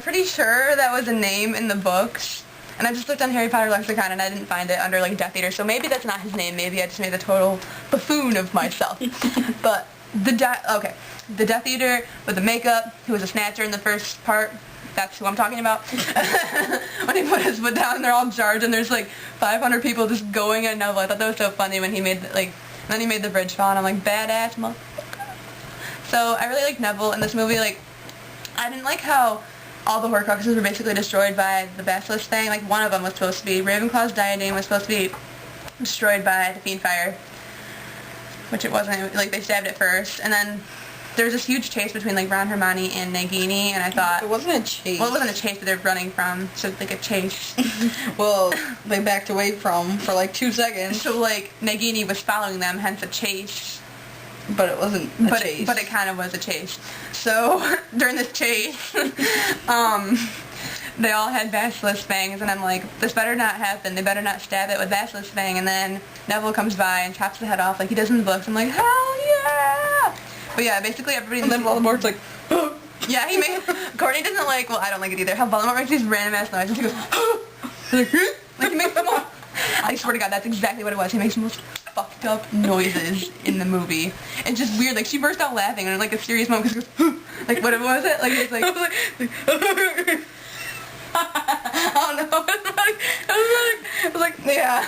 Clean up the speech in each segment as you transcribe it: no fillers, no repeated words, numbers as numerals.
pretty sure that was a name in the books. And I just looked on Harry Potter lexicon and I didn't find it under like Death Eater, so maybe that's not his name. Maybe I just made a total buffoon of myself. But the Death Eater with the makeup, who was a snatcher in the first part, that's who I'm talking about. When he put his foot down, they're all charged, and there's like 500 people just going at Neville. I thought that was so funny when he made then he made the bridge fall, and I'm like, badass motherfucker. So I really like Neville in this movie. Like, I didn't like how all the Horcruxes were basically destroyed by the Basilisk thing. Like, one of them was supposed to be, Ravenclaw's diadem was supposed to be destroyed by the Fiend Fire, which it wasn't. Like, they stabbed it first, and then there was this huge chase between, like, Ron, Hermione, and Nagini, and I thought... It wasn't a chase. Well, it wasn't a chase, but they're running from, so, like, a chase. Well, they backed away from for, like, 2 seconds. So, like, Nagini was following them, hence a chase. But it wasn't a chase. But it kind of was a chase. So, during this chase, they all had Basilisk fangs, and I'm like, this better not happen. They better not stab it with Basilisk fang. And then Neville comes by and chops the head off like he does in the books. I'm like, hell yeah! But yeah, basically everybody... And then Voldemort's like... Yeah, he made... Courtney doesn't like... Well, I don't like it either. How Voldemort makes these random-ass noises. He goes... like, he makes the most... I swear to God, that's exactly what it was. He makes the most fucked up noises in the movie. It's just weird. Like, she burst out laughing in, like, a serious moment because she goes... Like, what was it? Like, it's like... I don't know. It was like... Yeah.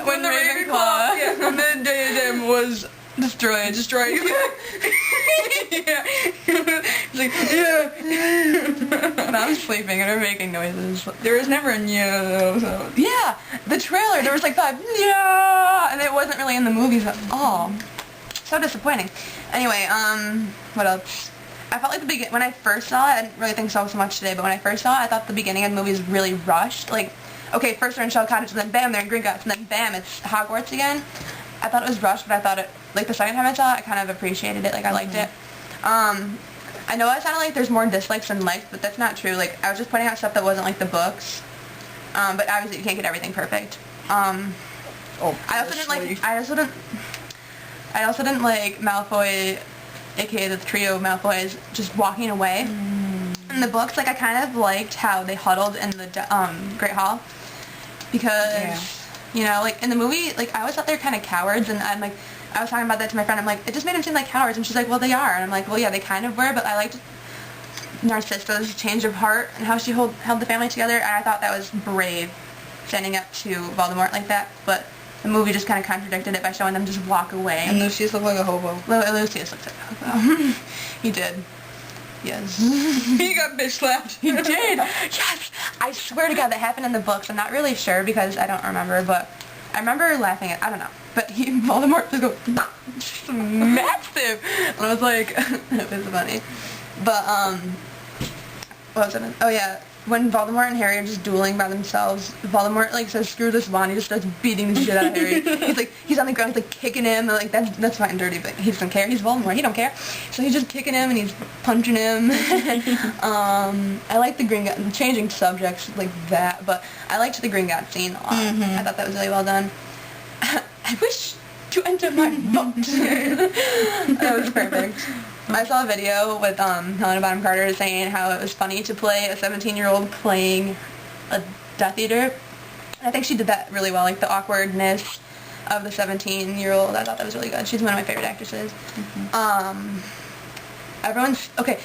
When the Ravenclaw, yeah, when the diadem was destroyed. Yeah. He's like, yeah. And I was sleeping and we were making noises. There was never a yeah, so. Yeah, the trailer, there was like 5 yeah, and it wasn't really in the movies at all. So disappointing. Anyway, what else? I felt like when I first saw it, I didn't really think so much today, but when I first saw it, I thought the beginning of the movie was really rushed. Like, okay, first they're in Shell Cottage, and then bam, they're in Gringotts, and then bam, it's Hogwarts again. I thought it was rushed, but I thought it, like, the second time I saw it, I kind of appreciated it, like, I liked it. I know it sounded like there's more dislikes than likes, but that's not true. Like, I was just pointing out stuff that wasn't like the books, but obviously you can't get everything perfect. I also didn't like Malfoy, aka the trio of Malfoys, just walking away. In the books, like, I kind of liked how they huddled in the Great Hall, because, you know, like, in the movie, like, I always thought they were kind of cowards, and I was talking about that to my friend, I'm like, it just made them seem like cowards, and she's like, well, they are, and I'm like, well, yeah, they kind of were, but I liked Narcissa's change of heart, and how she held the family together, and I thought that was brave, standing up to Voldemort like that, but the movie just kind of contradicted it by showing them just walk away. And Lucius looked like a hobo. Lucius looked like a hobo. He did. Yes. He got bitch slapped. He did. Yes. I swear to God that happened in the books. I'm not really sure because I don't remember, but I remember laughing at, I don't know. But Voldemort just goes, massive. And I was like, it was funny. But, what was it? Oh yeah. When Voldemort and Harry are just dueling by themselves, Voldemort, like, says, screw this wand, he just starts beating the shit out of Harry. He's on the ground, he's, like, kicking him, and, like, that's fine and dirty, but he doesn't care. He's Voldemort, he don't care. So he's just kicking him, and he's punching him. I like the Gringotts, changing subjects like that, but I liked the Gringotts scene a lot. I thought that was really well done. I wish to enter my boat. That was perfect. I saw a video with Helena Bonham Carter saying how it was funny to play a 17-year-old playing a Death Eater. And I think she did that really well, like the awkwardness of the 17-year-old. I thought that was really good. She's one of my favorite actresses. Okay,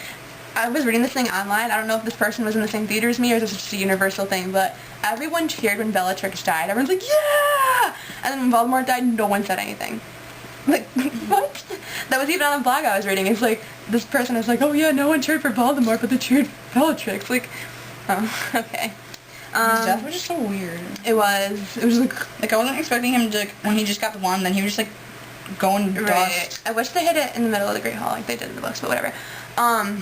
I was reading this thing online. I don't know if this person was in the same theater as me or if this is just a universal thing, but everyone cheered when Bellatrix died. Everyone's like, yeah! And then when Voldemort died, no one said anything. Like, what? That was even on a blog I was reading. It's like, this person was like, oh yeah, no one cheered for Voldemort, but they cheered for Bellatrix. Like, oh, okay. His death was just so weird. It was like, I wasn't expecting him to, when he just got the wand, then he was just, like, going to dust. I wish they hid it in the middle of the Great Hall like they did in the books, but whatever. I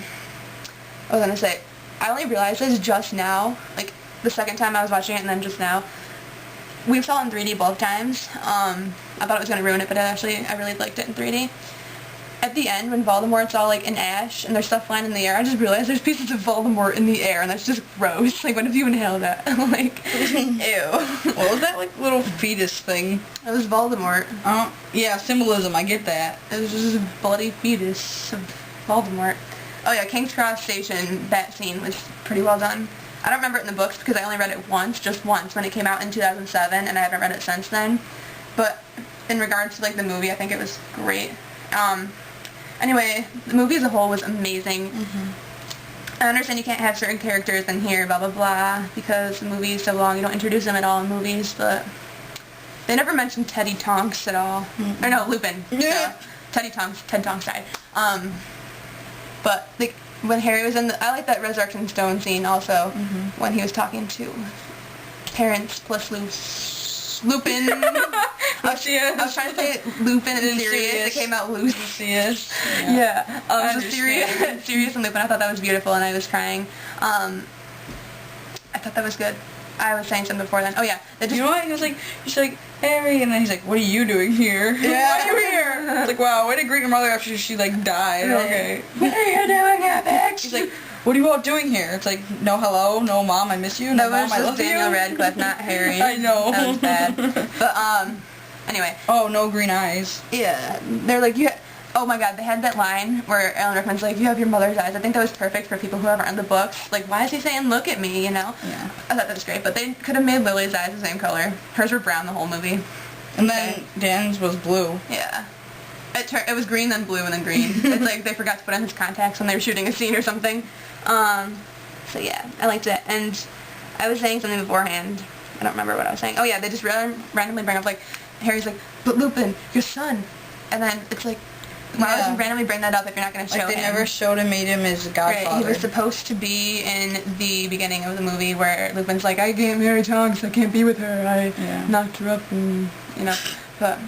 was gonna say, I only realized this just now, like, the second time I was watching it and then just now. We saw it in 3D both times. I thought it was going to ruin it, but I really liked it in 3D. At the end, when Voldemort's all, like, in ash and there's stuff flying in the air, I just realized there's pieces of Voldemort in the air, and that's just gross. Like, what if you inhale that? Like, ew. What was that, like, little fetus thing? It was Voldemort. Yeah, symbolism, I get that. It was just a bloody fetus of Voldemort. Oh yeah, King's Cross Station, that scene was pretty well done. I don't remember it in the books because I only read it once, just once, when it came out in 2007, and I haven't read it since then. But in regards to like the movie, I think it was great. Anyway, the movie as a whole was amazing. I understand you can't have certain characters in here, blah blah blah, because the movie is so long, you don't introduce them at all in movies, but they never mentioned Teddy Tonks at all. Or no, Lupin. Yeah. Ted Tonks died. But like when Harry was in I like that Resurrection Stone scene also, when he was talking to parents plus Lupin. I was trying to say Lupin and Sirius. It came out Lucius. Yeah. So Sirius and Lupin. I thought that was beautiful, and I was crying. I thought that was good. I was saying something before then. Oh yeah. You know what? He's like, Harry, and then he's like, what are you doing here? Yeah. Why are you here? It's like, wow, way to greet your mother after she like died. Right. Okay. What are you doing here, bitch? He's like, what are you all doing here? It's like, no hello, no mom, I miss you, no That mom, was I just love Daniel you. Radcliffe, not Harry. I know. That was bad. But anyway. Oh, no green eyes. Yeah. They're like, oh my god, they had that line where Alan Rickman's like, you have your mother's eyes. I think that was perfect for people who haven't read the books. Like, why is he saying, look at me, you know? Yeah. I thought that was great, but they could have made Lily's eyes the same color. Hers were brown the whole movie. And then Dan's was blue. Yeah. It was green, then blue, and then green. It's like they forgot to put on his contacts when they were shooting a scene or something. So yeah, I liked it. And I was saying something beforehand. I don't remember what I was saying. Oh yeah, they just randomly bring up, like, Harry's like, but Lupin, your son. And then it's like, why would you randomly bring that up if you're not going to show him? Like, they never showed him, made him his godfather. Right, he was supposed to be in the beginning of the movie where Lupin's like, I can't marry Tonks, I can't be with her, I knocked her up, and, you know. But,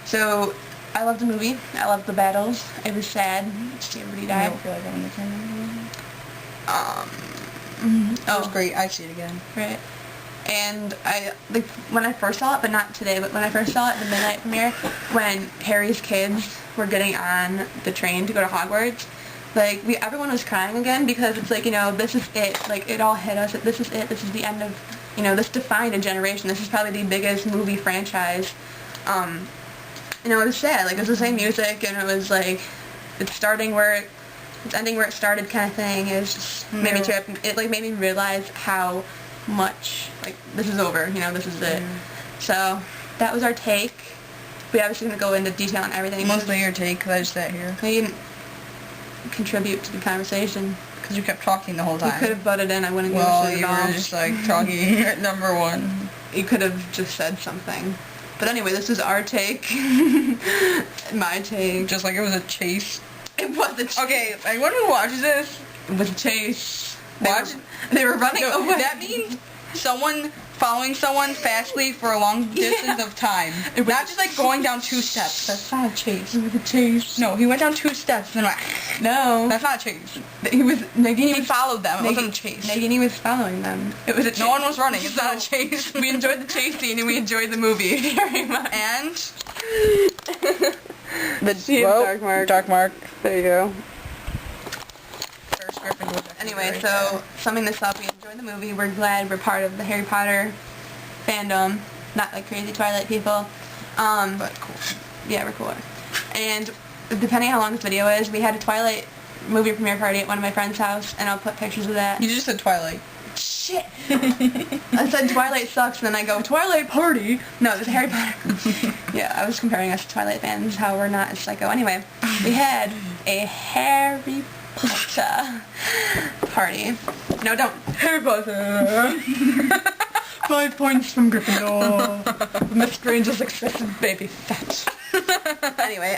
so, I loved the movie, I loved the battles, it was sad to see everybody die. I don't feel like I'm in the movie. It was great, I'd see it again. Right. And like, when I first saw it, but not today, but when I first saw it, the midnight premiere, when Harry's kids were getting on the train to go to Hogwarts, like, everyone was crying again, because it's like, you know, this is it, like, it all hit us, this is it, this is the end of, you know, this defined a generation, this is probably the biggest movie franchise. You know, it was sad, like, it was the same music, and it was like, it's starting where it's ending where it started kind of thing. It was just made me trip. It like made me realize how much, like, this is over, you know, this is it. So that was our take. We obviously going to go into detail on everything. Mostly your take, because I just sat here. You didn't contribute to the conversation. Because you kept talking the whole time. You could have butted in, I wouldn't give a shit at all. Well, you were just like talking at number one. You could have just said something. But anyway, this is our take. My take. Just like it was a chase. It was a chase. Okay, anyone who watches this, it was a chase. They were running away. That means someone following someone fastly for a long distance of time. Not just like going down 2 steps. That's not a chase. It was a chase. No, he went down 2 steps and went. No. That's not a chase. He followed them. It wasn't a chase. Nagini was following them. It was a chase. No one was running. It's not a chase. We enjoyed the chase scene and we enjoyed the movie very much. And Dark Mark. There you go. Anyway, very so sad. summing this up, we enjoyed the movie. We're glad we're part of the Harry Potter fandom. Not like crazy Twilight people. But cool. Yeah, we're cooler. And depending how long this video is, we had a Twilight movie premiere party at one of my friend's house, and I'll put pictures of that. You just said Twilight. Shit! I said Twilight sucks, and then I go, Twilight party! No, it was Harry Potter. Yeah, I was comparing us to Twilight fans, how we're not as psycho. Anyway, we had a Harry Potter party. No, don't. Harry Potter! 5 points from Gryffindor. Miss Granger's excessive baby fat. Anyway,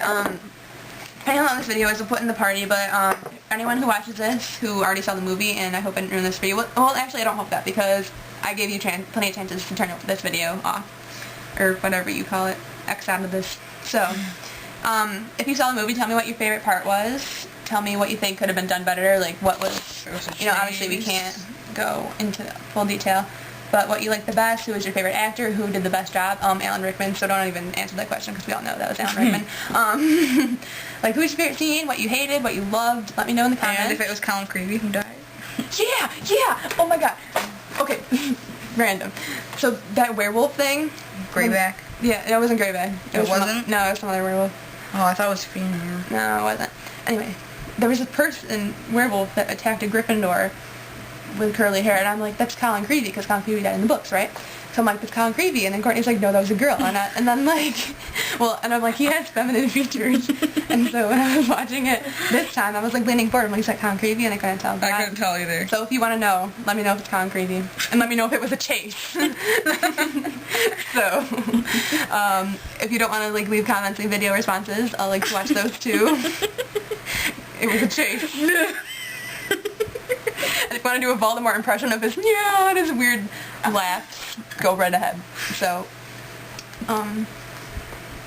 depending on how long this video is, we'll put in the party, but anyone who watches this, who already saw the movie, and I hope I didn't ruin this for you, well, actually I don't hope that, because I gave you plenty of chances to turn this video off, or whatever you call it, X out of this. So, if you saw the movie, tell me what your favorite part was, tell me what you think could have been done better, like what was, you know, obviously we can't go into full detail, but what you liked the best, who was your favorite actor, who did the best job, Alan Rickman, so don't even answer that question because we all know that was Alan Rickman. Like, who's your favorite scene, what you hated, what you loved, let me know in the comments. And if it was Colin Creevy who died. Yeah, oh my god. Okay, random. So, that werewolf thing. Greyback. Yeah, it wasn't Greyback. It wasn't? No, it was some other werewolf. Oh, I thought it was female. No, it wasn't. Anyway, there was a person, werewolf, that attacked a Gryffindor with curly hair, and I'm like, that's Colin Creevey, because Colin Creevey died in the books, right? So I'm like, that's Colin Creevey, and then Courtney's like, no, that was a girl, and then like, well, and I'm like, he has feminine features, and so when I was watching it this time, I was like leaning forward, and he's like, Colin Creevey, and I couldn't tell. I couldn't tell either. So if you want to know, let me know if it's Colin Creevey, and let me know if it was a chase. So, if you don't want to like leave comments and video responses, I'll like watch those too. It was a chase. And if you want to do a Voldemort impression of his, yeah, his weird laugh, go right ahead. So,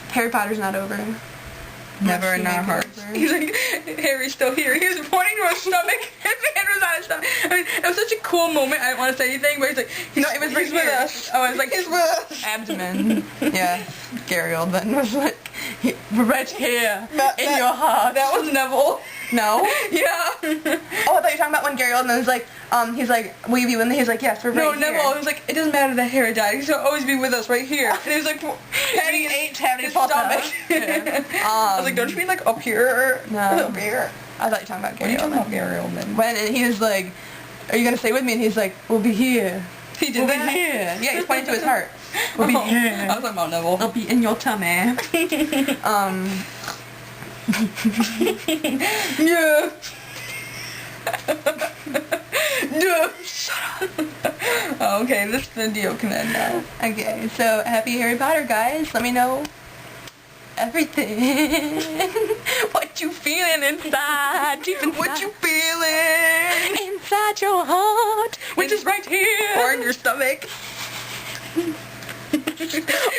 Harry Potter's not over. Never in our hearts. He's like, Harry's still here. He was pointing to his stomach. His hand was on his stomach. I mean, it was such a cool moment. I didn't want to say anything, but he's like, it was right with us. Oh, I was like, he's with us. Abdomen. Yeah. Gary Oldman was like, right here, in your heart. That was Neville. No? Yeah. Oh, I thought you were talking about when Gary Oldman was like, he's like, will you be with me? He's like, yes, we're right here. No, Neville, he was like, it doesn't matter that Harry died. He's gonna always be with us right here. And he was like, patting his stomach. Yeah. I was like, don't you mean like up here? No. Up here. I thought you were talking about Gary What are you Oldman. talking about Gary Oldman? When and he was like, are you going to stay with me? And he's like, we'll be here. He did We'll that? be here. Yeah, he's pointing to his heart. We'll be here. I was talking about Neville. I'll be in your tummy. Yeah. No. Shut up. Oh, okay, this video can end now. Okay, so happy Harry Potter, guys. Let me know everything. What you feeling inside? Deep inside. What you feeling? Inside your heart, which is right here. Or in your stomach.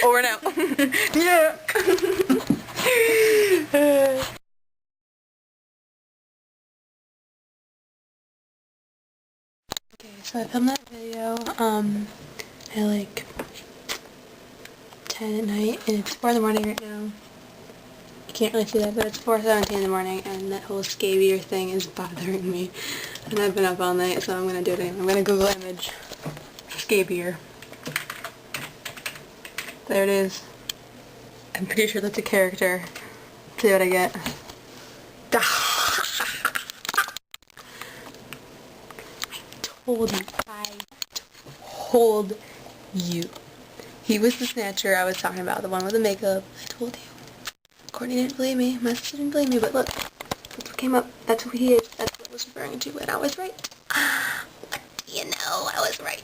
Over and out. Yeah. Okay, so I filmed that video, at like 10 at night, and it's 4 in the morning right now. You can't really see that, but it's 4:17 in the morning, and that whole scabier thing is bothering me. And I've been up all night, so I'm gonna do it anyway. I'm gonna Google image scabier. There it is. I'm pretty sure that's a character. Let's see what I get. I told you. He was the snatcher I was talking about, the one with the makeup. I told you. Courtney didn't believe me. My sister didn't believe me, but look. That's what came up. That's who he is. That's what I was referring to, and I was right. What do you know? I was right.